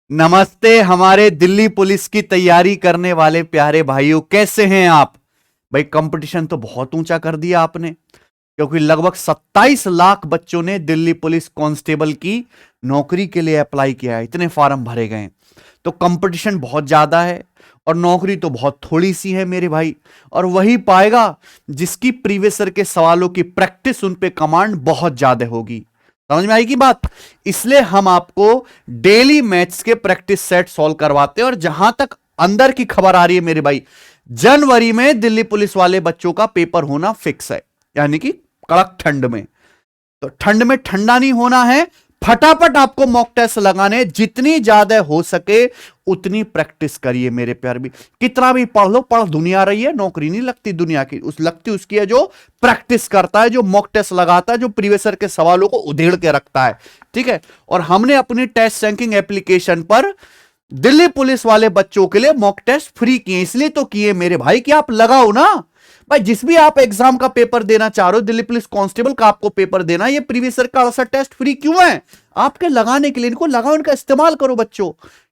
नमस्ते हमारे दिल्ली पुलिस की तैयारी करने वाले प्यारे भाइयों, कैसे हैं आप? भाई कंपटीशन तो बहुत ऊंचा कर दिया आपने, क्योंकि लगभग 27 लाख बच्चों ने दिल्ली पुलिस कांस्टेबल की नौकरी के लिए अप्लाई किया है। इतने फॉर्म भरे गए हैं, तो कंपटीशन बहुत ज्यादा है और नौकरी तो बहुत थोड़ी सी है मेरे भाई। और वही पाएगा जिसकी प्रीवियस ईयर के सवालों की प्रैक्टिस, उन पे कमांड बहुत ज्यादा होगी। समझ में आएगी बात? इसलिए हम आपको डेली मैथ्स के प्रैक्टिस सेट सॉल्व करवाते हैं। और जहां तक अंदर की खबर आ रही है मेरे भाई, जनवरी में दिल्ली पुलिस वाले बच्चों का पेपर होना फिक्स है, यानी कि कड़क ठंड में। तो ठंड में ठंडा नहीं होना है, फटाफट आपको मॉक टेस्ट लगाने, जितनी ज्यादा हो सके उतनी प्रैक्टिस करिए मेरे प्यार भी। कितना भी पढ़ लो, पढ़ दुनिया रही है, नौकरी नहीं लगती दुनिया की, उस लगती उसकी है जो प्रैक्टिस करता है, जो मॉक टेस्ट लगाता है, जो प्रीवियस ईयर के सवालों को उधेड़ के रखता है। ठीक है। और हमने अपनी टेस्ट रैंकिंग एप्लीकेशन पर दिल्ली पुलिस वाले बच्चों के लिए मॉक टेस्ट फ्री किए। इसलिए तो किए मेरे भाई कि आप लगाओ ना भाई। जिस भी आप एग्जाम का पेपर देना चाह रहे हो, दिल्ली पुलिस कांस्टेबल का आपको पेपर देना, ये प्रीवियस ईयर का 68 टेस्ट फ्री क्यों है? आपके लगाने के लिए। इनको लगाओ, इनका इस्तेमाल करो बच्चों।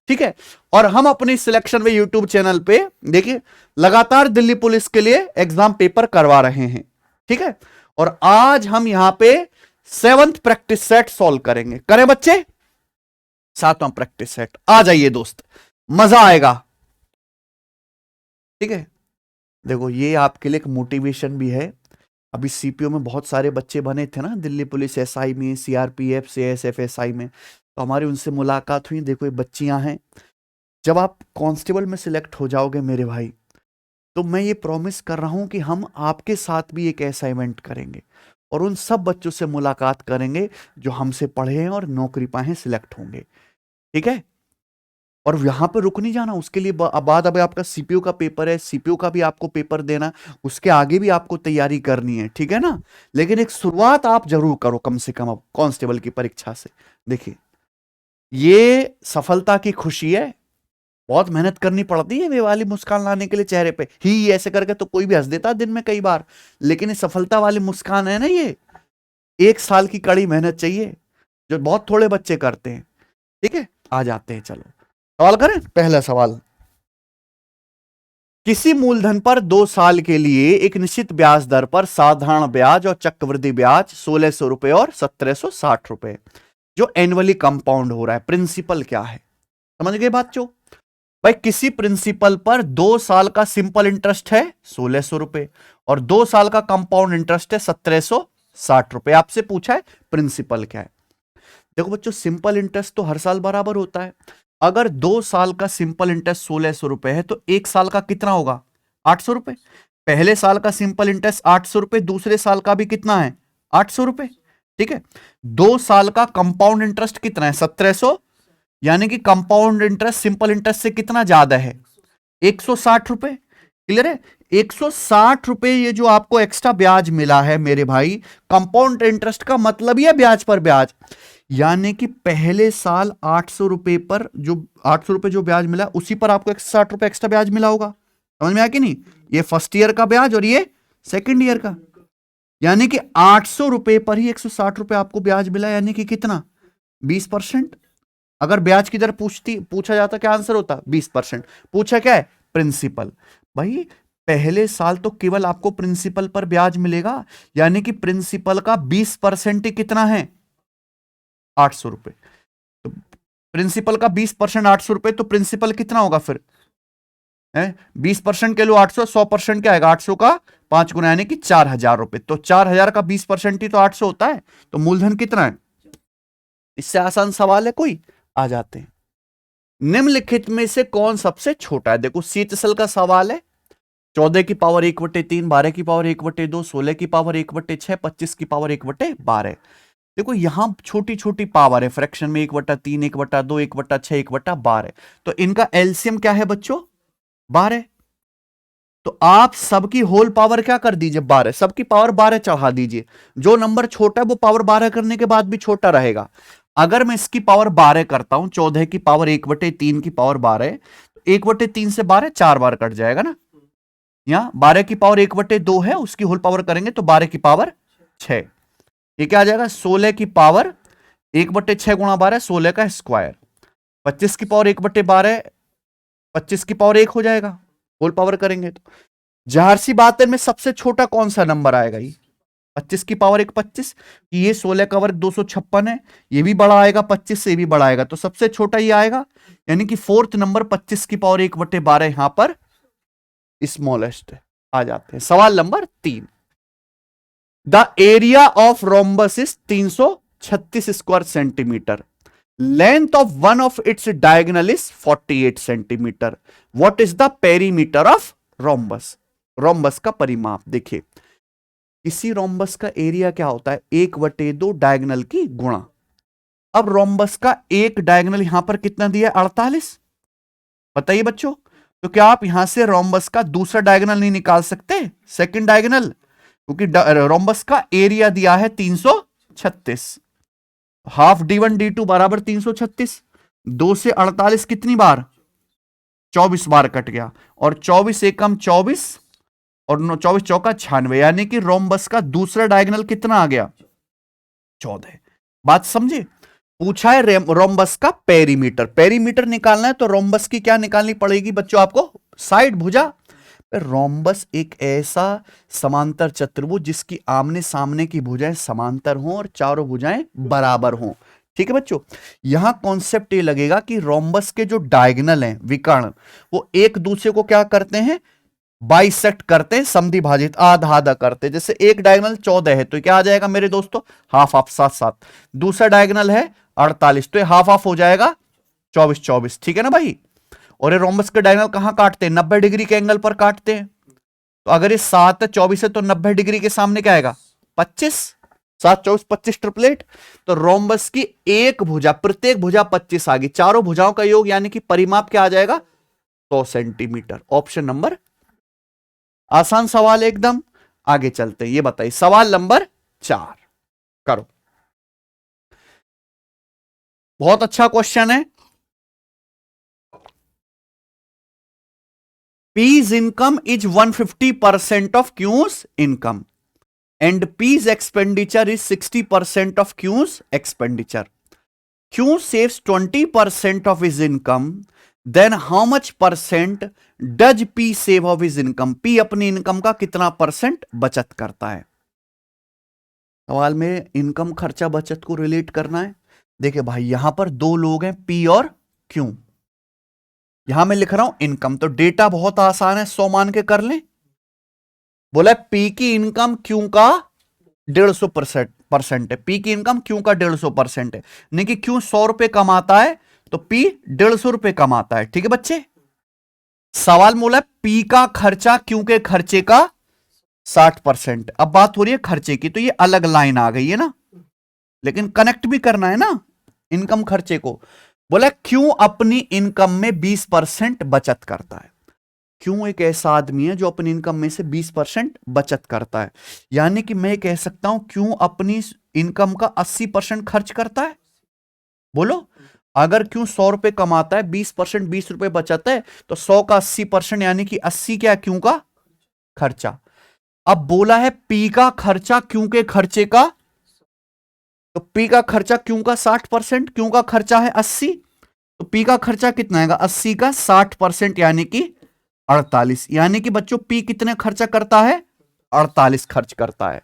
ठीक है। और हम अपनी सिलेक्शन में यूट्यूब चैनल पे देखिए लगातार दिल्ली पुलिस के लिए एग्जाम पेपर करवा रहे हैं। ठीक है। और आज हम यहां पे 7th प्रैक्टिस सेट सॉल्व करेंगे। करें बच्चे? 7वां प्रैक्टिस सेट। आ जाइए दोस्त, मजा आएगा। ठीक है। देखो, ये आपके लिए एक मोटिवेशन भी है। अभी सीपीओ में बहुत सारे बच्चे बने थे ना, दिल्ली पुलिस एसआई में, सीआरपीएफ से एसएफएसआई में, तो हमारी उनसे मुलाकात हुई। देखो, ये बच्चियां हैं। जब आप कांस्टेबल में सिलेक्ट हो जाओगे मेरे भाई, तो मैं ये प्रॉमिस कर रहा हूं कि हम आपके साथ भी एक ऐसा इवेंट करेंगे और उन सब बच्चों से मुलाकात करेंगे जो हमसे पढ़े हैं और नौकरी पाए हैं, सिलेक्ट होंगे। ठीक है। और यहां पर रुक नहीं जाना, उसके लिए बाद अब आपका सीपीयू का पेपर है, सीपीयू का भी आपको पेपर देना, उसके आगे भी आपको तैयारी करनी है। ठीक है ना? लेकिन एक शुरुआत आप जरूर करो, कम से कम अब कांस्टेबल की परीक्षा से। देखिए, ये सफलता की खुशी है। बहुत मेहनत करनी पड़ती है वे वाली मुस्कान लाने के लिए चेहरे पे। ही ऐसे करके तो कोई भी हंस देता है दिन में कई बार, लेकिन ये सफलता वाली मुस्कान है ना, ये 1 साल की कड़ी मेहनत चाहिए, जो बहुत थोड़े बच्चे करते हैं। ठीक है। आ जाते हैं, चलो सवाल करें। पहला सवाल, किसी मूलधन पर 2 साल के लिए एक निश्चित ब्याज दर पर साधारण ब्याज और चक्रवृद्धि ब्याज 1600 रुपए और 1760 रुपए जो एनुअली कंपाउंड हो रहा है, प्रिंसिपल क्या है? समझ गए बात? जो भाई, किसी प्रिंसिपल पर 2 साल का सिंपल इंटरेस्ट है 1600 रुपए और 2 साल का कंपाउंड इंटरेस्ट है 1760 रुपए। आपसे पूछा है प्रिंसिपल क्या है। देखो बच्चों, सिंपल इंटरेस्ट तो हर साल बराबर होता है। अगर 2 साल का सिंपल इंटरेस्ट 1600 रुपए है, तो 1 साल का कितना होगा? 800 रुपए। पहले साल का सिंपल इंटरेस्ट 800 रुपए, दूसरे साल का भी कितना है? 800 रुपए। ठीक है। 2 साल का कंपाउंड इंटरेस्ट कितना है? 1700। यानी कि कंपाउंड इंटरेस्ट सिंपल इंटरेस्ट से कितना ज्यादा है? 160 रुपए। क्लियर है? 160 रुपए ये जो आपको एक्स्ट्रा ब्याज मिला है मेरे भाई, कंपाउंड इंटरेस्ट का मतलब ही है ब्याज पर ब्याज। यानी कि पहले साल 800 रुपए पर जो 800 रुपए जो ब्याज मिला, उसी पर आपको 160 रुपए एक्स्ट्रा ब्याज मिला होगा। समझ में आया कि नहीं? ये फर्स्ट ईयर का ब्याज और ये सेकंड ईयर का। यानी कि 800 रुपए पर ही 160 रुपए आपको ब्याज मिला, यानी कि कितना? 20%। अगर ब्याज की दर पूछा जाता, क्या आंसर होता? 20%। पूछा क्या है? प्रिंसिपल। भाई, पहले साल तो केवल आपको प्रिंसिपल पर ब्याज मिलेगा, यानी कि प्रिंसिपल का 20% ही कितना है? 800 रुपए। तो प्रिंसिपल का 20% 800 रुपए, तो प्रिंसिपल कितना होगा फिर? 20% के लो 800, 100% क्या आएगा? 800 का 5 गुना, यानी कि 4000 रुपए। तो 4000 का 20% ही तो 800 होता है। तो मूलधन कितना है? इससे आसान सवाल है कोई? आ जाते हैं। निम्नलिखित में से कौन सबसे छोटा है? देखो, सीतसल का सवाल है। 14 की पावर 1/3, 12 की पावर 1/2, 16 की पावर 1/6, 25 की पावर 1/12। देखो, यहां छोटी छोटी पावर है, फ्रैक्शन में 1/3, 1/2, 1/6, 1/12। तो इनका एलसीएम क्या है बच्चों? 12। तो आप सबकी होल पावर क्या कर दीजिए? 12। सबकी पावर 12 चढ़ा दीजिए। जो नंबर छोटा है वो पावर 12 करने के बाद भी छोटा रहेगा। अगर मैं इसकी पावर 12 करता हूं, 14 की पावर 1/3 की पावर 12, तो 1/3 से 12 4 बार कट जाएगा ना। यहां 12 की पावर 1/2 है, उसकी होल पावर करेंगे तो 12 की पावर 6। ये क्या आ जाएगा? 16 की पावर 1/6 गुणा 12, 16 का स्क्वायर। 25 की पावर 1/12 25 की पावर 1 हो जाएगा, होल पावर करेंगे तो। जाहिर सी बात है में सबसे छोटा कौन सा नंबर आएगा, ये 25 की पावर 1 25, ये 16 का वर्ग 256 है, ये भी बड़ा आएगा 25 से, ये भी बड़ा आएगा, तो सबसे छोटा ये आएगा, यानी कि फोर्थ नंबर 25 की पावर 1/12 यहां पर स्मॉलेस्ट आ जाते हैं। सवाल number 3, the area of rhombus is 336 square centimetre, length of one of its diagonal is 48 centimetre, what is the perimeter of rhombus. Rhombus का परिमाप देखिए, किसी रोम्बस का एरिया क्या होता है, 1/2 डायगोनल की गुणा। अब रोम्बस का एक डायगोनल यहां पर कितना दिया है, 48। बताइए बच्चों, तो क्या आप यहां से रोम्बस का दूसरा डायगोनल नहीं निकाल सकते, सेकंड डायगोनल, क्योंकि रोम्बस का एरिया दिया है 336, हाफ d1 d2 बराबर 336, 2 से 48 कितनी बार, 24 बार कट गया, और 24 एकम 24 और 24 चौका 96, यानी कि रोम्बस का दूसरा डायगोनल कितना आ गया, 14। बात समझे, पूछा है रोम्बस का पेरीमीटर, पेरीमीटर निकालना है तो रोम्बस की क्या निकालनी पड़ेगी बच्चों आपको, साइड भुजा। रोम्बस एक ऐसा समांतर चतुर्भुज जिसकी आमने सामने की भुजाएं समांतर हों और चारों भुजाएं बराबर हों। ठीक है बच्चों, यहां कॉन्सेप्ट ये लगेगा कि रोम्बस के जो डायगोनल हैं विकर्ण, वो एक दूसरे को क्या करते हैं, बाइसेक्ट करते हैं, समधि भाजित आधा आधा करते हैं। जैसे एक डायगोनल 14 है तो क्या आ जाएगा मेरे दोस्तों, हाफ हाफ 7 7, दूसरा डायगोनल है 48 तो ये हाफ हाफ हो जाएगा 24 24, ठीक है ना भाई। और ये रोम्बस के डायगोनल कहां काटते हैं, 90 डिग्री के एंगल पर काटते हैं। तो अगर ये 7 है 24 है तो 90 डिग्री के सामने क्या आएगा, 25, 7 24 25 ट्रिपलेट। तो रोम्बस की एक भुजा, प्रत्येक भुजा 25 आ गई, चारों भुजाओं का योग यानी कि परिमाप क्या आ जाएगा, 100 सेंटीमीटर। ऑप्शन नंबर, आसान सवाल एकदम। आगे चलते हैं, ये बताइए सवाल नंबर 4 करो, बहुत अच्छा क्वेश्चन है। P's income is 150% of Q's income and P's expenditure is 60% of Q's expenditure. Q saves 20% of his income, then how much percent does P save of his income? P अपनी income का कितना percent बचत करता है। सवाल में income खर्चा बचत को रिलेट करना है। देखिए भाई यहां पर दो लोग हैं, P और Q, यहां मैं लिख रहा हूं इनकम, तो डेटा बहुत आसान है, 100 मान के कर लें। बोला पी की इनकम क्यू का 150% है, पी की इनकम क्यू का 150% है, नहीं कि क्यू 100 रुपए कमाता है तो पी 150 रुपए कमाता है। ठीक है बच्चे, सवाल बोला पी का खर्चा क्यू के खर्चे का 60%। अब बात हो रही है खर्चे की, तो ये अलग लाइन आ गई है ना, लेकिन कनेक्ट भी करना है ना इनकम खर्चे को। बोला क्यों अपनी इनकम में 20% बचत करता है। क्यों एक ऐसा आदमी है जो अपनी इनकम में से 20% बचत करता है, यानी कि मैं कह सकता हूं क्यों अपनी इनकम का 80% खर्च करता है। बोलो, अगर क्यों 100 रुपए कमाता है, 20% 20 रुपए बचत है, तो 100 का 80% यानी कि 80 क्या क्यों का खर्चा। अब बोला है पी का खर्चा क्यों के खर्चे का, तो पी का खर्चा क्यों का 60%, क्यों का खर्चा है 80, तो पी का खर्चा कितना आएगा 80 का 60% यानी कि 48, यानी कि बच्चों पी कितने खर्चा करता है, 48 खर्च करता है।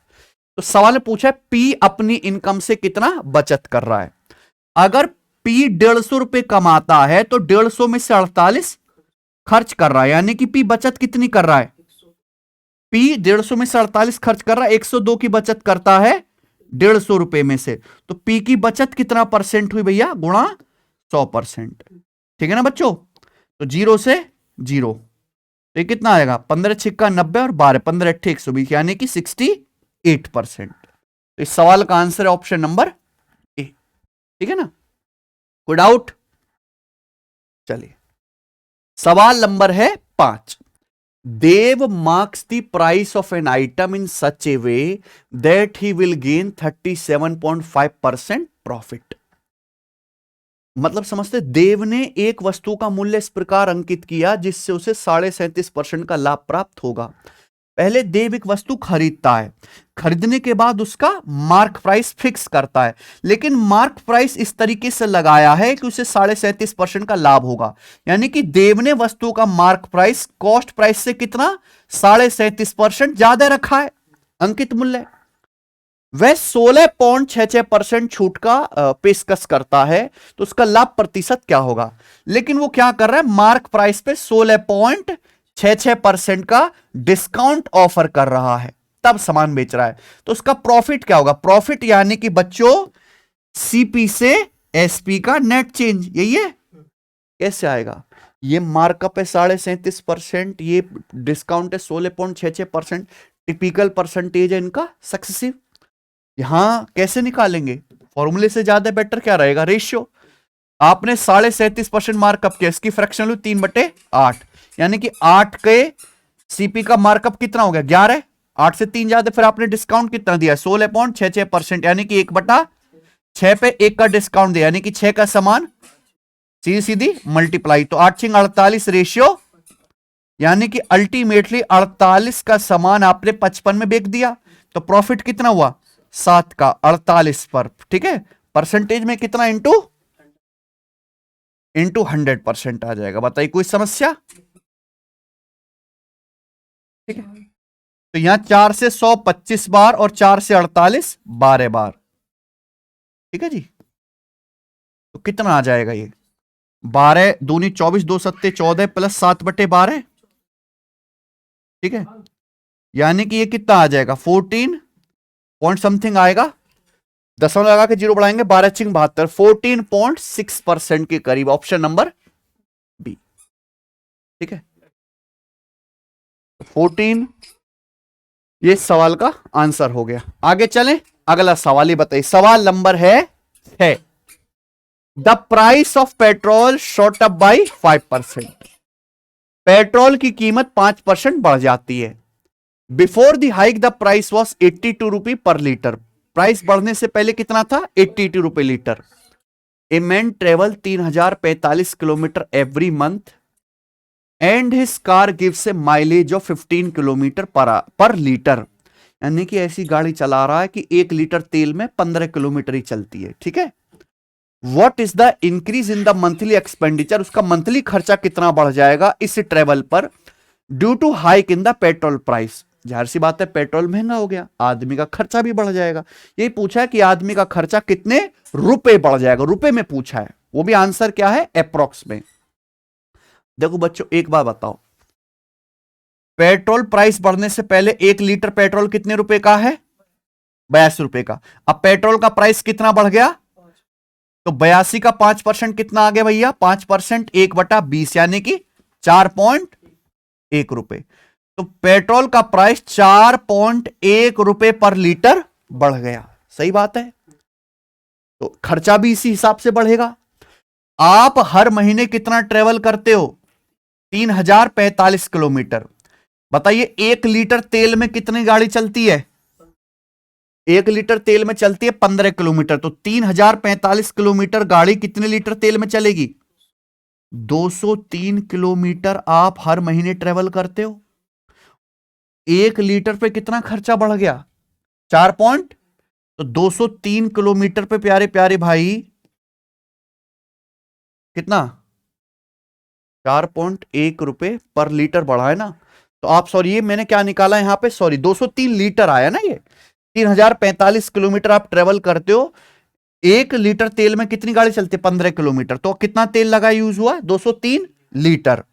तो सवाल पूछा है पी अपनी इनकम से कितना बचत कर रहा है। अगर पी 150 रुपए कमाता है तो 150 में से 48 खर्च कर रहा है, यानी कि पी बचत कितनी कर रहा है, पी 150 में से 48 खर्च कर रहा है, 102 की बचत करता है 150 रुपए में से, तो पी की बचत कितना परसेंट हुई भैया, गुणा 100%। ठीक है ना बच्चों, तो 0 से 0, तो ये कितना आएगा 15 छिक्का 90 और 12 15 8 120, यानी कि 68%। तो इस सवाल का आंसर है ऑप्शन नंबर ए। ठीक है ना, कोई डाउट। चलिए सवाल नंबर है 5, Dev marks the price of an item in such a way that he will gain 37.5% profit. मतलब समझते, देव ने एक वस्तु का मूल्य इस प्रकार अंकित किया जिससे उसे 37.5% का लाभ प्राप्त होगा। पहले देव एक वस्तु खरीदता है, खरीदने के बाद उसका मार्क प्राइस फिक्स करता है, लेकिन मार्क प्राइस इस तरीके से लगाया है कि उसे 37.5% का लाभ होगा। यानी कि देव ने वस्तु का मार्क प्राइस कॉस्ट प्राइस से कितना 37.5% ज्यादा रखा है, अंकित मूल्य। वह 16.66% छूट का पेशकश करता है, तो उसका लाभ प्रतिशत क्या होगा। लेकिन वो क्या कर रहा है, मार्क प्राइस पे 16.66% का डिस्काउंट ऑफर कर रहा है, तब सामान बेच रहा है। तो उसका प्रॉफिट क्या होगा, प्रॉफिट यानी कि बच्चों सीपी से एसपी का नेट चेंज, यही है। कैसे आएगा, ये मार्कअप है 37.5%, ये डिस्काउंट है 16.66%, टिपिकल परसेंटेज है इनका सक्सेसिव। यहां कैसे निकालेंगे, फॉर्मूले से ज्यादा बेटर क्या रहेगा, रेशियो। आपने 37.5% मार्कअप किया, इसकी फ्रैक्शन लो 3/8, यानी कि 8 के सीपी का मार्कअप कितना हो गया 11, 8 से 3 ज्यादा, फिर आपने डिस्काउंट कितना दिया 16.66%, यानी कि 1/6 पे 1 का डिस्काउंट दिया, यानी कि 6 का समान, सीधी सीधी मल्टीप्लाई, तो 8 6 48 रेशियो, यानी कि अल्टीमेटली 48 का समान आपने 55 में बेच दिया। तो प्रॉफिट कितना हुआ 7 का 48 पर, ठीक है। परसेंटेज में कितना, इंटू 100% आ जाएगा। बताइए कोई समस्या, ठीक है। तो यहां 4 से 100 25 बार और 4 से 48 12 बार, ठीक है जी। तो कितना आ जाएगा ये, 12 दूनी 24, 2 सत्ते 14 प्लस 7/12, ठीक है। यानी कि ये कितना आ जाएगा 14 पॉइंट समथिंग आएगा, दशमलव लगा के 0 बढ़ाएंगे, 12 छिंग 72, 14.6% के करीब, ऑप्शन नंबर बी, ठीक है। 14 ये सवाल का आंसर हो गया। आगे चलें, अगला सवाल ही बताइए, सवाल नंबर है the price of petrol shot up by 5%। Petrol की कीमत 5% बढ़ जाती है। Before the hike the price was 82 रुपी पर लीटर। प्राइस बढ़ने से पहले कितना था 82 रुपए litre. A man travel 3045 kilometre every month and his car gives A mileage of 15 kilometre पर लीटर। यानी कि ऐसी गाड़ी चला रहा है कि 1 लीटर तेल में 15 किलोमीटर ही चलती है, ठीक है। What is the increase in the monthly expenditure, उसका मंथली खर्चा कितना बढ़ जाएगा इस ट्रेवल पर due to hike in the petrol price. जाहिर सी बात है पेट्रोल महंगा हो गया, आदमी का खर्चा भी बढ़ जाएगा। यही पूछा है कि आदमी का खर्चा कितने रुपए बढ़ जाएगा, रुपए में पूछा है, वो भी आंसर क्या है अप्रोक्स में। देखो बच्चों एक बात बताओ, पेट्रोल प्राइस बढ़ने से पहले 1 लीटर पेट्रोल कितने रुपए का है 82 रुपए का। अब पेट्रोल का प्राइस कितना बढ़ गया, तो 82 का 5% कितना आ गया भैया 5%, 1/20 यानी कि 4.1 रुपए। तो पेट्रोल का प्राइस 4.1 रुपए पर लीटर बढ़ गया, सही बात है। तो खर्चा भी इसी हिसाब से बढ़ेगा। आप हर महीने कितना ट्रेवल करते हो 3045 किलोमीटर। बताइए 1 लीटर तेल में कितनी गाड़ी चलती है, 1 लीटर तेल में चलती है 15 किलोमीटर, तो 3045 किलोमीटर गाड़ी कितने लीटर तेल में चलेगी 203 किलोमीटर आप हर महीने ट्रेवल करते हो। 1 लीटर पे कितना खर्चा बढ़ गया 4 पॉइंट, तो 203 किलोमीटर पे प्यारे प्यारे भाई कितना 4.1 रुपए पर लीटर बढ़ा है ना। तो आप सॉरी ये मैंने क्या निकाला यहां पे, सॉरी 203 लीटर आया ना, ये 3045 किलोमीटर आप ट्रेवल करते हो। 1 लीटर तेल में कितनी गाड़ी चलती है 15 किलोमीटर, तो कितना तेल लगा यूज हुआ 203 लीटर।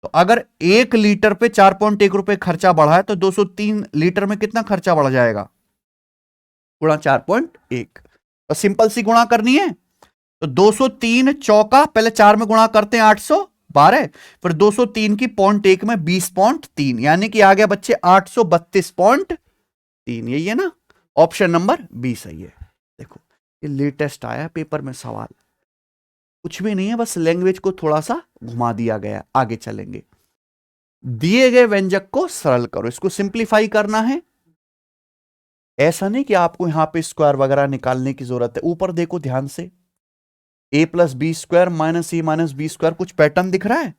तो अगर 1 लीटर पे 4.1 रुपए खर्चा बढ़ा है तो 203 लीटर में कितना खर्चा बढ़ जाएगा गुणा 4.1। तो सिंपल सी गुणा करनी है, तो 203 चौका पहले 4 में गुणा करते हैं 812, फिर 203 की 0.1 में 20.3, यानी कि आ गया बच्चे 832.3। यही है ना, ऑप्शन नंबर 20 सही है। देखो ये लेटेस्ट आया पेपर में सवाल, कुछ भी नहीं है, बस लैंग्वेज को थोड़ा सा घुमा दिया गया। आगे चलेंगे, दिए गए व्यंजक को सरल करो, इसको सिंप्लीफाई करना है। ऐसा नहीं कि आपको यहां पे स्क्वायर वगैरह निकालने की जरूरत है। ऊपर देखो ध्यान से, a + b² - a - b² कुछ पैटर्न दिख रहा है।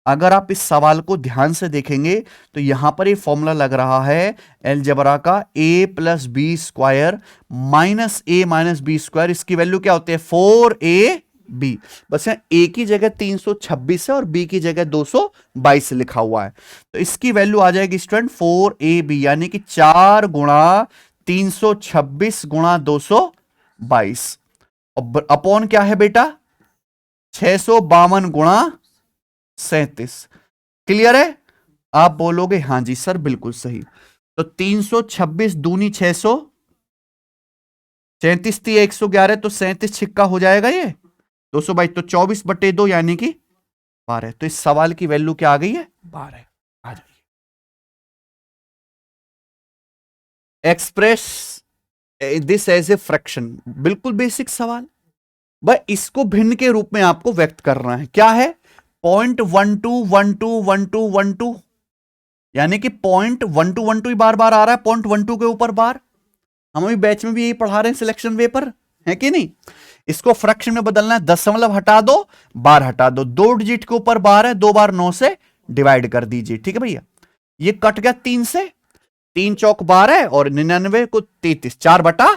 अगर आप इस सवाल को ध्यान से देखेंगे तो यहां पर ये फॉर्मूला लग रहा है अलजेब्रा का a plus B square minus A minus B square. इसकी वैल्यू क्या होती है 4ab। बस यहाँ a की जगह 326 है और b की जगह 222 लिखा हुआ है, तो इसकी वैल्यू आ जाएगी स्टूडेंट 4ab, यानी कि 4 गुणा 326 गुणा 222 और अपॉन क्या है बेटा 652 गुणा 37। क्लियर है? आप बोलोगे हां जी सर बिल्कुल सही। तो 326 दूनी 600, 37 थी 111, तो 37 छिक्का हो जाएगा ये 222, तो 24/2 यानी कि 12। तो इस सवाल की वैल्यू क्या आ गई है 12। आ जाइए, express this as a fraction, बिल्कुल बेसिक सवाल। भाई इसको भिन्न के रूप में आपको व्यक्त करना है। क्या है 0.121212, यानी कि 0.1212 ही बार बार आ रहा है, 0.12 के ऊपर बार। हम अभी बैच में भी यही पढ़ा रहे हैं सिलेक्शन वे पर, है कि नहीं। इसको फ्रैक्शन में बदलना है, दशमलव हटा दो, बार हटा दो, 2 डिजिट के ऊपर बार है, 2 बार 9 से डिवाइड कर दीजिए। ठीक है भैया, ये कट गया 3 से, 3 चौक 12 और 99 को 33, 4 बटा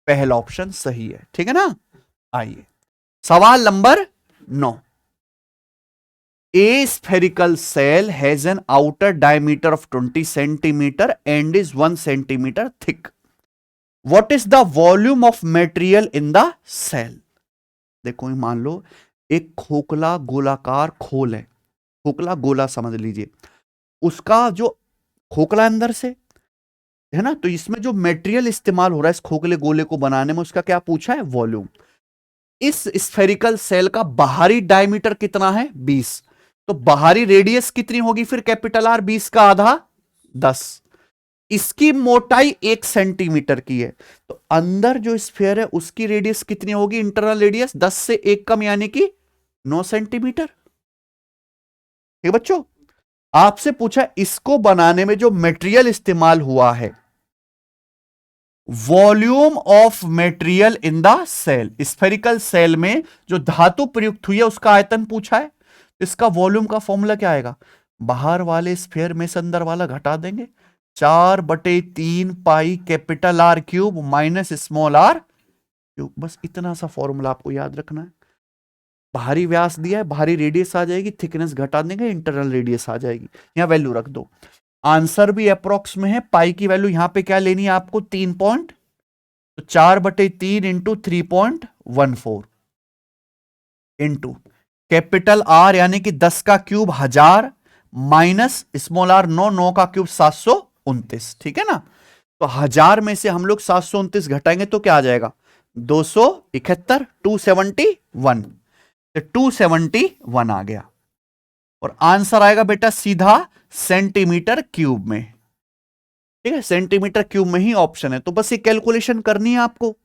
पहला ऑप्शन सही है। ठीक है ना। आइए सवाल number 9। A spherical cell has an outer diameter of 20 centimeter and is 1 centimeter thick. What is the volume of material in the cell? देखो मान लो एक खोखला गोलाकार खोल है, खोखला गोला समझ लीजिए, उसका जो खोखला अंदर से है ना, तो इसमें जो मटेरियल इस्तेमाल हो रहा है इस खोखले गोले को बनाने में, उसका क्या पूछा है वॉल्यूम। इस स्फेरिकल सेल का बाहरी डायमीटर कितना है 20, तो बाहरी रेडियस कितनी होगी फिर कैपिटल आर, 20 का आधा 10। इसकी मोटाई 1 सेंटीमीटर की है, तो अंदर जो स्फीयर है उसकी रेडियस कितनी होगी, इंटरनल रेडियस 10 से 1 कम यानी कि 9 सेंटीमीटर। ठीक बच्चों, आपसे पूछा इसको बनाने में जो मटेरियल इस्तेमाल हुआ है, volume of material in the cell, spherical cell में जो धातु प्रयुक्त हुई है उसका आयतन पूछा है। इसका वॉल्यूम का फॉर्मूला क्या आएगा, बाहर वाले स्फीयर में से अंदर वाला घटा देंगे, 4/3 pi capital R cube minus small R cube. बस इतना सा फॉर्मूला आपको याद रखना है। बाहरी व्यास दिया है, बाहरी रेडियस आ जाएगी, थिकनेस घटा देंगे, इंटरनल रेडियस आ जाएगी, यहां वैल्यू रख दो। आंसर भी अप्रोक्स में है, पाई की वैल्यू यहां पे क्या लेनी है आपको 3 पॉइंट, तो 4/3 इंटू 3.14 इंटू कैपिटल आर यानी कि 10 का क्यूब 1000 माइनस स्मॉल आर 9 का क्यूब 729। ठीक है ना, तो 1000 में से हम लोग 729 घटाएंगे तो क्या आ जाएगा 271, 271, तो 271 आ गया और आंसर आएगा बेटा सीधा सेंटीमीटर क्यूब में। ठीक है, सेंटीमीटर क्यूब में ही ऑप्शन है, तो बस ये कैलकुलेशन करनी है आपको,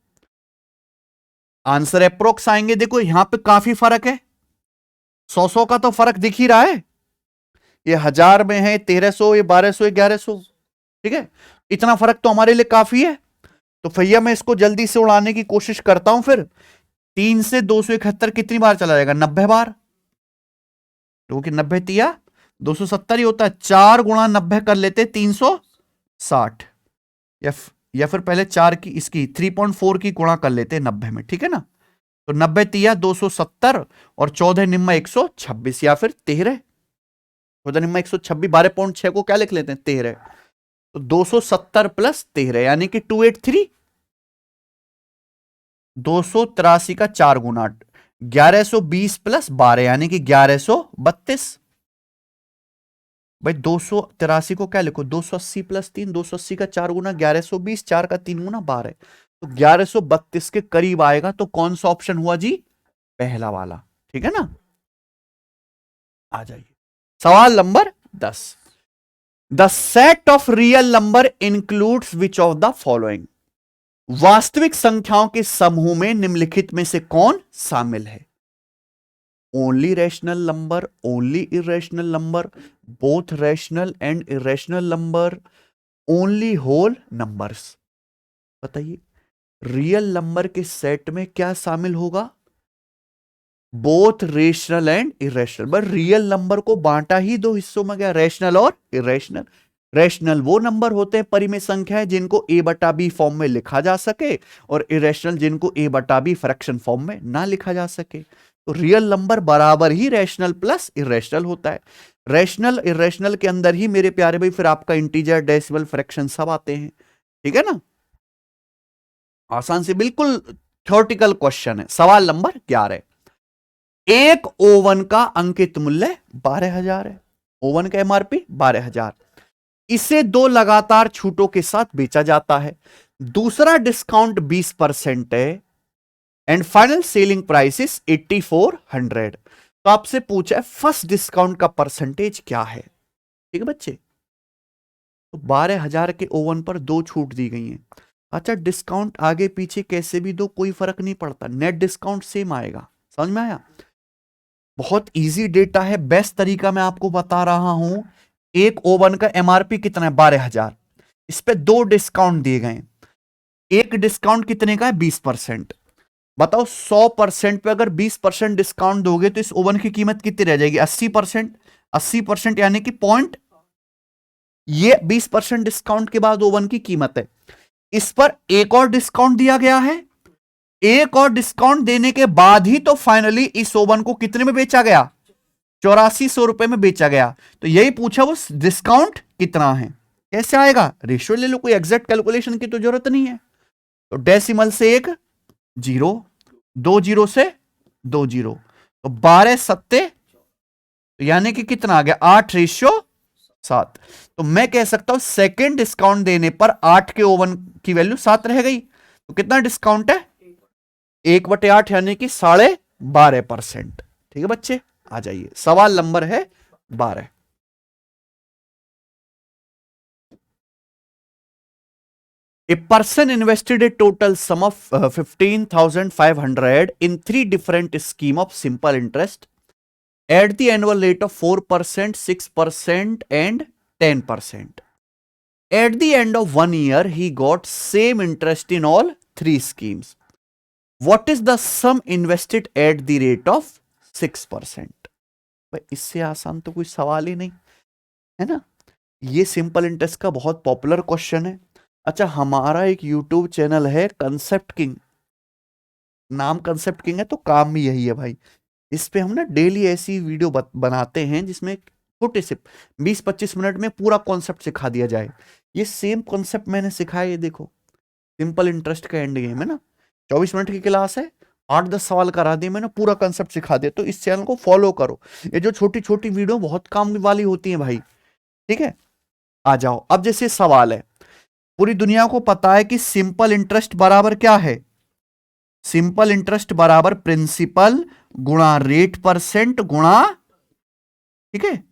आंसर अप्रोक्स आएंगे। देखो यहां पे काफी फर्क है, 100 का तो फर्क दिख ही रहा है, ये 1000 में है 1300, ये 1200, 1100। ठीक है, इतना फर्क तो हमारे लिए काफी है। तो भैया मैं इसको जल्दी से उड़ाने की कोशिश करता हूं। फिर 3 से 271 कितनी बार चला जाएगा 90 बार, क्योंकि 90 तिया 270 ही होता है, 4 गुणा 90 कर लेते 360, या फिर पहले 4 की इसकी 3.4 की गुणा कर लेते 90 में। ठीक है ना, तो 90 तिया 270 और 14 निम्मा 126, या फिर 13 14 निम्मा 126, 12.6 को क्या लिख लेते हैं 13, तो 270 प्लस 13 यानी कि 283, 283 का 4 गुना 1120 प्लस 12 यानी कि 1132। भाई 283 को क्या लिखो 280 प्लस 3, 280 का 4 गुना 1120, 4 का 3 गुना 12, तो 1132 के करीब आएगा। तो कौन सा ऑप्शन हुआ जी, पहला वाला। ठीक है ना, आ जाइए सवाल number 10। The set of real number includes which of the following, वास्तविक संख्याओं के समूह में निम्नलिखित में से कौन शामिल है, only rational number, only irrational number, both rational and irrational number, only whole numbers. बताइए रियल नंबर के सेट में क्या शामिल होगा, both rational and irrational. But real number को बांटा ही दो हिस्सों में गया, रैशनल और इरेशनल। रैशनल वो नंबर होते हैं परिमेय संख्याएं जिनको ए बटा बी फॉर्म में लिखा जा सके, और इरेशनल जिनको ए बटा बी फ्रैक्शन फॉर्म में ना लिखा जा सके। तो रियल नंबर बराबर ही रैशनल प्लस इरेशनल होता है। रैशनल इरेशनल के अंदर ही मेरे प्यारे भाई फिर आपका इंटीजर, डेसिमल, फ्रैक्शन सब आते हैं। ठीक है ना, आसान से बिल्कुल थ्योरेटिकल क्वेश्चन है। सवाल नंबर 11, एक ओवन का अंकित मूल्य 12,000 है। ओवन का एमआरपी 12,000, इसे दो लगातार छूटों के साथ बेचा जाता है। दूसरा डिस्काउंट 20% है and final selling price is 8,400। तो आपसे पूछा है फर्स्ट डिस्काउंट का परसेंटेज क्या है। ठीक है बच्चे, तो 12,000 के ओवन पर दो छूट दी गई है। अच्छा, डिस्काउंट आगे पीछे कैसे भी दो कोई फर्क नहीं पड़ता, नेट डिस्काउंट सेम आएगा। समझ में आया? बहुत इजी डेटा है, बेस्ट तरीका मैं आपको बता रहा हूं। एक ओवन का एमआरपी कितना है? 12,000, इस पे दो डिस्काउंट दिए गए। एक डिस्काउंट कितने का है? 20%। बताओ 100% पे अगर 20% डिस्काउंट दोगे तो इस ओवन की कीमत कितनी रह जाएगी? 80%। 80% यानी कि पॉइंट, ये 20% डिस्काउंट के बाद ओवन की कीमत है। इस पर एक और डिस्काउंट दिया गया है, एक और डिस्काउंट देने के बाद ही तो फाइनली इस ओवन को कितने में बेचा गया? 8400 रुपए में बेचा गया। तो यही पूछा, वो डिस्काउंट कितना है। कैसे आएगा? रेशियो ले लो, कोई एग्जैक्ट कैलकुलेशन की तो जरूरत नहीं है। तो डेसिमल से एक जीरो, दो जीरो से दो जीरो, तो 12 सत्ते, तो यानी कि कितना आ गया? 8:7। तो मैं कह सकता हूं सेकेंड डिस्काउंट देने पर 8 के ओवन की वैल्यू 7 रह गई। तो कितना डिस्काउंट है? 1/8 यानी कि 12.5%। ठीक है बच्चे, आ जाइए, सवाल नंबर है 12। A person invested a total sum of 15,500 in three different scheme of simple interest at the annual rate of 4%, 6%, and 10%. At the end of 1 year, he got same interest in all three schemes. What is the sum invested at the rate of 6%? भाई इससे आसान तो कोई सवाल ही नहीं है ना। ये सिंपल इंटरेस्ट का बहुत पॉपुलर क्वेश्चन है। अच्छा, हमारा एक यूट्यूब चैनल है कंसेप्ट किंग, नाम कंसेप्ट किंग है तो काम भी यही है भाई। इस पे हम ना डेली ऐसी वीडियो बनाते हैं जिसमें छोटे से 20-25 मिनट में पूरा कॉन्सेप्ट सिखा दिया जाए। ये सेम कॉन्सेप्ट मैंने सिखाया, ये देखो, सिंपल इंटरेस्ट का एंड गेम है ना। 24 मिनट की क्लास है, 8-10 सवाल करा दिए मैंने, पूरा कंसेप्ट सिखा दिया। तो इस चैनल को फॉलो करो, ये जो छोटी छोटी वीडियो बहुत काम वाली होती है भाई। ठीक है, आ जाओ। अब जैसे सवाल है, पूरी दुनिया को पता है कि सिंपल इंटरेस्ट बराबर क्या है? सिंपल इंटरेस्ट बराबर प्रिंसिपल गुणा रेट परसेंट गुणा, ठीक है,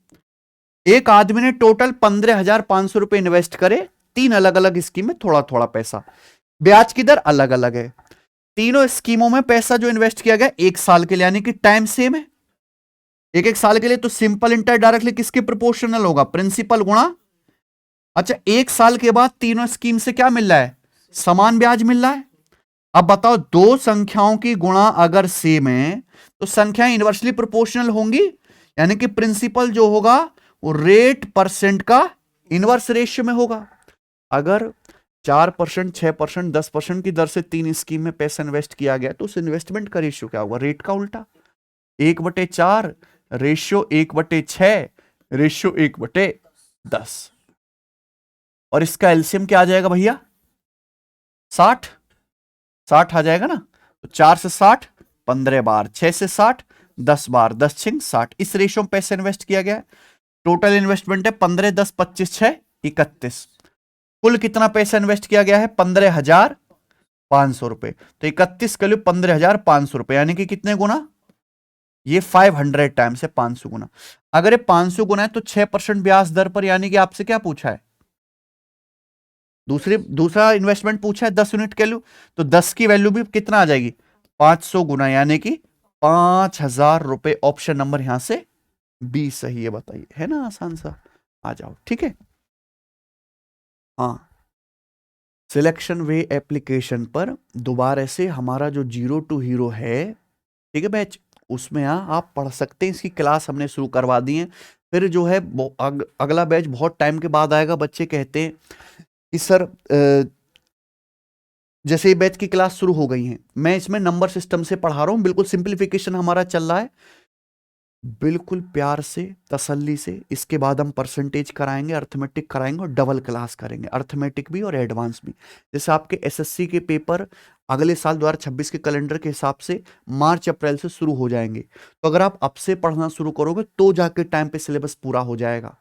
एक आदमी ने टोटल 15,500 रुपए इन्वेस्ट करे तीन अलग अलग स्कीम में, थोड़ा थोड़ा पैसा, ब्याज की दर अलग अलग है। तीनों स्कीमों में पैसा जो इन्वेस्ट किया गया 1 साल के लिए, यानी कि टाइम सेम है, एक एक साल के लिए। तो सिंपल इंटरेस्ट डायरेक्टली किसके प्रोपोर्शनल होगा? प्रिंसिपल गुणा। अच्छा, 1 साल के बाद तीनों स्कीम से क्या मिल रहा है? समान ब्याज मिल रहा है। अब बताओ, दो संख्याओं की गुणा अगर सेम है तो संख्याएं इनवर्सली प्रोपोर्शनल होंगी, यानी कि प्रिंसिपल जो होगा वो रेट परसेंट का इनवर्स रेशियो में होगा। अगर 4%, 6%, 10% की दर से तीन स्कीम में पैसा इन्वेस्ट किया गया तो उस इन्वेस्टमेंट का रेशियो क्या होगा? रेट का उल्टा, 1/4 रेशियो 1/6 रेशियो 1/10। और इसका एलसीएम क्या आ जाएगा भैया? 60। 60 आ जाएगा ना। तो 4 से 60 15 बार, 6 से 60 10 बार, 10 छिंग 60। इस रेशियो में पैसे इन्वेस्ट किया गया है। टोटल इन्वेस्टमेंट है 15, 10, 25, 6, 31। कुल कितना पैसा इन्वेस्ट किया गया है? 15,500 रुपए। तो 31 का 15,500 रुपए, यानी कि कितने गुना? ये 500 टाइम्स है, 500 गुना। अगर ये 500 गुना है तो 6% ब्याज दर पर, यानी कि आपसे क्या पूछा है? दूसरा इन्वेस्टमेंट पूछा है 10 यूनिट की वैल्यू, तो 10 की वैल्यू भी कितना आ जाएगी? 500 गुना, यानी कि 5,000 रुपए। ऑप्शन नंबर यहां से बी सही है। बताइए, है ना आसान सा। आ जाओ, ठीक है। हाँ, सिलेक्शन वे एप्लीकेशन पर दोबारा से हमारा जो जीरो टू हीरो है, ठीक है बैच, उसमें आप पढ़ सकते हैं। इसकी क्लास हमने शुरू करवा दी है। फिर जो है अगला बैच बहुत टाइम के बाद आएगा। बच्चे कहते हैं कि सर जैसे ये बैच की क्लास शुरू हो गई है, मैं इसमें नंबर सिस्टम से पढ़ा रहा हूं, बिल्कुल सिंप्लीफिकेशन हमारा चल रहा है, बिल्कुल प्यार से तसल्ली से। इसके बाद हम परसेंटेज कराएंगे, अर्थमेटिक कराएंगे और डबल क्लास करेंगे, अर्थमेटिक भी और एडवांस भी। जैसे आपके एसएससी के पेपर अगले साल 2026 के कैलेंडर के हिसाब से मार्च अप्रैल से शुरू हो जाएंगे, तो अगर आप अब से पढ़ना शुरू करोगे तो जाके टाइम पे सिलेबस पूरा हो जाएगा।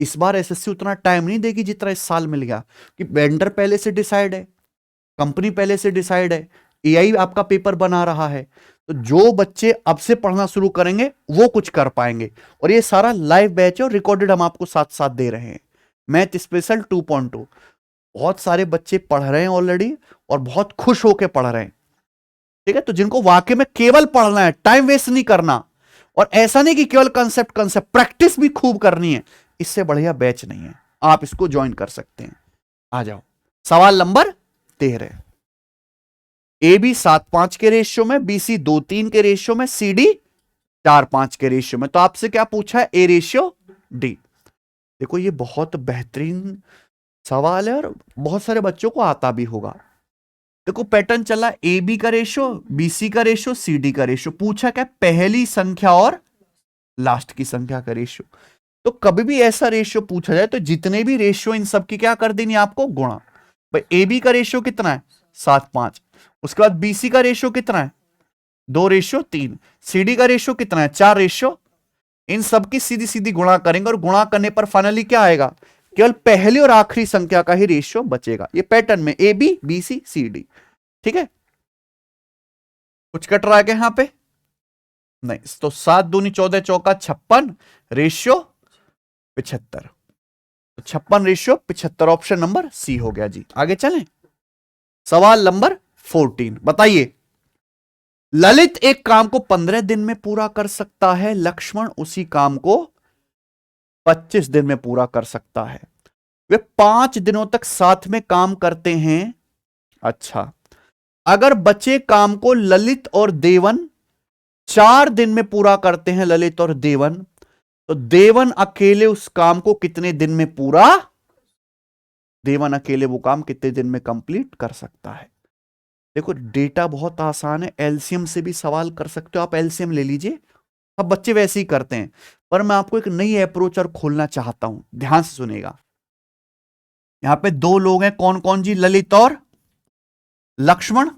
इस बार एसएससी उतना टाइम नहीं देगी जितना इस साल मिल गया, कि वेंडर पहले से डिसाइड है, कंपनी पहले से डिसाइड है, एआई आपका पेपर बना रहा है। तो जो बच्चे अब से पढ़ना शुरू करेंगे वो कुछ कर पाएंगे। और ये सारा लाइव बैच है और रिकॉर्डेड हम आपको साथ साथ दे रहे हैं। मैथ स्पेशल 2.2 बहुत सारे बच्चे पढ़ रहे हैं ऑलरेडी और बहुत खुश होकर पढ़ रहे हैं। ठीक है, तो जिनको वाकई में केवल पढ़ना है, टाइम वेस्ट नहीं करना, और ऐसा नहीं कि केवल कंसेप्ट प्रैक्टिस भी खूब करनी है, इससे बढ़िया बैच नहीं है। आप इसको ज्वाइन कर सकते हैं। आ जाओ सवाल नंबर 13। ए बी 7:5 के रेशियो में, बी सी 2:3 के रेशियो में, सी डी 4:5 के रेशियो में। तो आपसे क्या पूछा है? ए रेशियो डी। देखो ये बहुत बेहतरीन सवाल है और बहुत सारे बच्चों को आता भी होगा। देखो पैटर्न चला, ए बी का रेशियो, बी सी का रेशियो, सी डी का रेशियो। पूछा क्या? पहली संख्या और लास्ट की संख्या का रेशियो। तो कभी भी ऐसा रेशियो पूछा जाए तो जितने भी रेशियो इन सब की क्या कर देनी आपको? गुणा। भाई ए बी का रेशियो कितना है? 7:5। उसके बाद बीसी का रेशियो कितना है? 2:3। सीडी का रेशियो कितना है? 4:। इन सब की सीधी सीधी गुणा करेंगे और गुणा करने पर फाइनली क्या आएगा? केवल पहली और आखिरी संख्या का ही रेशियो बचेगा। ये पैटर्न में A B B C C D. ठीक है, कुछ कट रहा है क्या यहां पे? नहीं। तो 7 दूनी 14, चौका 56, रेशियो 75। तो 56 रेशियो 75, ऑप्शन नंबर सी हो गया जी। आगे चलें, सवाल नंबर 14 बताइए। ललित एक काम को 15 दिन में पूरा कर सकता है, लक्ष्मण उसी काम को 25 दिन में पूरा कर सकता है। वे 5 दिनों तक साथ में काम करते हैं। अच्छा, अगर बचे काम को ललित और देवन 4 दिन में पूरा करते हैं, ललित और देवन, तो देवन अकेले उस काम को कितने दिन में पूरा, देवन अकेले वो काम कितने दिन में कंप्लीट कर सकता है? देखो डेटा बहुत आसान है, एलसीएम से भी सवाल कर सकते हो आप, एलसीएम ले लीजिए। अब बच्चे वैसे ही करते हैं, पर मैं आपको एक नई अप्रोच और खोलना चाहता हूं, ध्यान से सुनेगा। यहां पे 2 लोग हैं, कौन कौन जी? ललित और लक्ष्मण।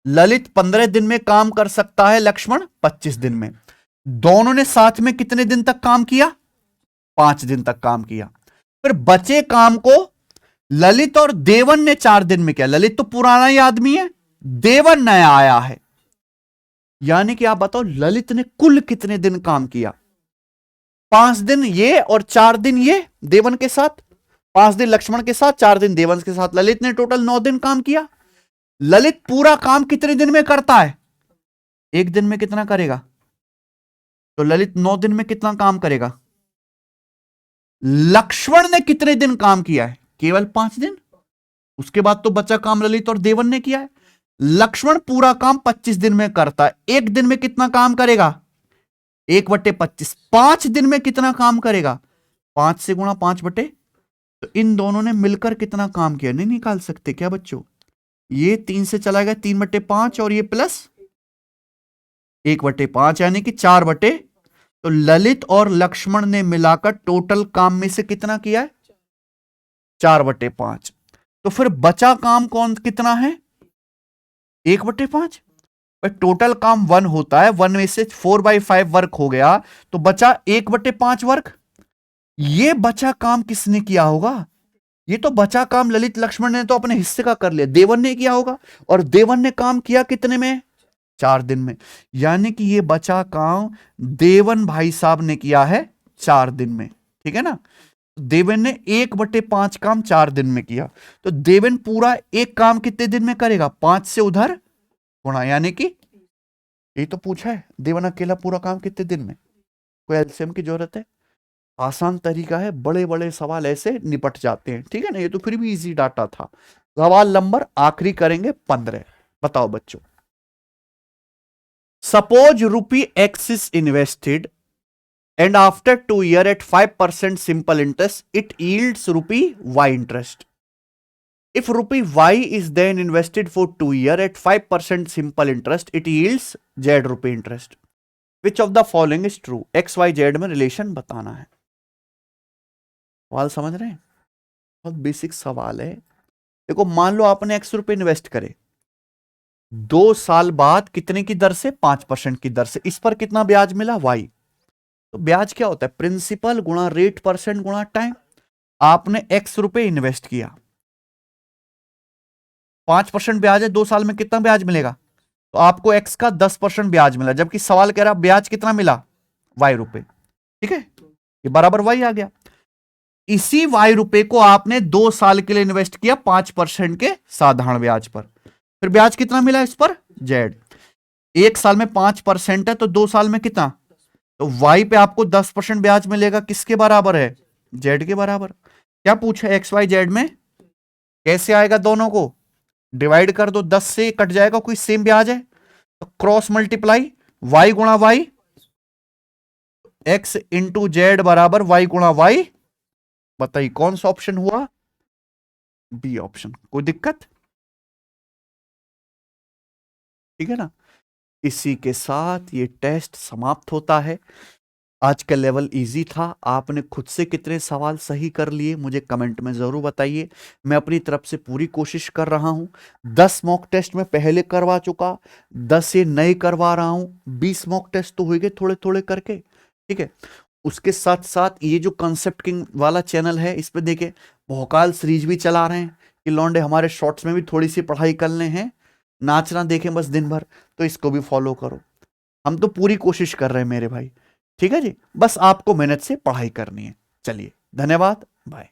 ललित 15 दिन में काम कर सकता है, लक्ष्मण 25 दिन में। दोनों ने साथ में कितने दिन तक काम किया? 5 दिन तक काम किया। फिर बचे काम को ललित और देवन ने 4 दिन में किया। ललित तो पुराना ही आदमी है, देवन नया आया है, यानी कि आप बताओ ललित ने कुल कितने दिन काम किया? 5 दिन ये और 4 दिन ये देवन के साथ, 5 दिन लक्ष्मण के साथ, 4 दिन देवन के साथ, ललित ने टोटल 9 दिन काम किया। ललित पूरा काम कितने दिन में करता है? 1 दिन में कितना करेगा? तो ललित 9 दिन में कितना काम करेगा? लक्ष्मण ने कितने दिन काम किया है? केवल 5 दिन। उसके बाद तो बचा काम ललित और देवन ने किया है। लक्ष्मण पूरा काम 25 दिन में करता है। 1 दिन में कितना काम करेगा? 1/25। 5 दिन में कितना काम करेगा? 5 से गुणा 5/, तो इन दोनों ने मिलकर कितना काम किया? नहीं निकाल सकते क्या बच्चों? ये 3 से चला गया, 3/5, और ये प्लस 1/5, यानी कि 4/, तो ललित और लक्ष्मण ने मिलाकर टोटल काम में से कितना किया है? 4/5। तो फिर बचा काम कौन कितना है? 1/5। टोटल काम 1 होता है, 1 में से 4/5 वर्क हो गया, तो बचा 1/5 वर्क। ये बचा काम किसने किया होगा? ये तो बचा काम ललित लक्ष्मण ने तो अपने हिस्से का कर लिया, देवन ने किया होगा, और देवन ने काम किया कितने में? 4 दिन में। यानी कि ये बचा काम देवन भाई साहब ने किया है 4 दिन में। ठीक है ना? देवन ने 1/5 काम 4 दिन में किया, तो देवन पूरा एक काम कितने दिन में करेगा? 5 से उधर गुणा, यानी कि ये तो पूछा है देवन अकेला पूरा काम कितने दिन में। कोई एलसीएम की जरूरत है? आसान तरीका है, बड़े बड़े सवाल ऐसे निपट जाते हैं। ठीक है ना? ये तो फिर भी इजी डाटा था। सवाल नंबर आखिरी करेंगे 15। बताओ बच्चों, suppose rupee x is invested and after 2 years at 5% simple interest, it yields rupee y interest. If rupee y is then invested for 2 years at 5% simple interest, it yields z rupee interest. Which of the following is true? x, y, z में relation बताना है। सवाल समझ रहे हैं? बहुत basic सवाल है। देखो, मान लो आपने x रुपए इन्वेस्ट करे, 2 साल बाद कितने की दर से? 5% की दर से। इस पर कितना ब्याज मिला? y। तो ब्याज क्या होता है? प्रिंसिपल गुणा रेट परसेंट गुणा टाइम। आपने x रुपए इन्वेस्ट किया, 5% ब्याज है, 2 साल में कितना ब्याज मिलेगा? तो आपको x का 10% ब्याज मिला, जबकि सवाल कह रहा ब्याज कितना मिला? y रुपए। ठीक है, ये बराबर y आ गया। इसी y रुपए को आपने 2 साल के लिए इन्वेस्ट किया 5% के साधारण ब्याज पर, फिर ब्याज कितना मिला इस पर? z। 1 साल में 5% है, तो 2 साल में कितना? तो y पे आपको 10% ब्याज मिलेगा, किसके बराबर है? z के बराबर। क्या पूछा? एक्स वाई जेड में कैसे आएगा? दोनों को डिवाइड कर दो, 10 से कट जाएगा, कोई सेम ब्याज है तो क्रॉस मल्टीप्लाई, y गुणा y, x इंटू जेड बराबर y गुणा y। बताइए कौन सा ऑप्शन हुआ? B option. कोई दिक्कत? ठीक है ना। इसी के साथ ये टेस्ट समाप्त होता है। आज का लेवल इजी था। आपने खुद से कितने सवाल सही कर लिए मुझे कमेंट में जरूर बताइए। मैं अपनी तरफ से पूरी कोशिश कर रहा हूं। 10 मॉक टेस्ट में पहले करवा चुका, 10 ये नए करवा रहा हूं। 20 मॉक टेस्ट तो हो गए थोड़े थोड़े करके। ठीक है, उसके साथ साथ ये जो कंसेप्ट किंग वाला चैनल है, इस पे देखे भोकाल सीरीज भी चला रहे हैं कि लौंडे हमारे शॉर्ट्स में भी थोड़ी सी पढ़ाई कर ले हैं, नाचना देखें बस दिन भर, तो इसको भी फॉलो करो। हम तो पूरी कोशिश कर रहे हैं मेरे भाई। ठीक है जी, बस आपको मेहनत से पढ़ाई करनी है। चलिए, धन्यवाद, बाय।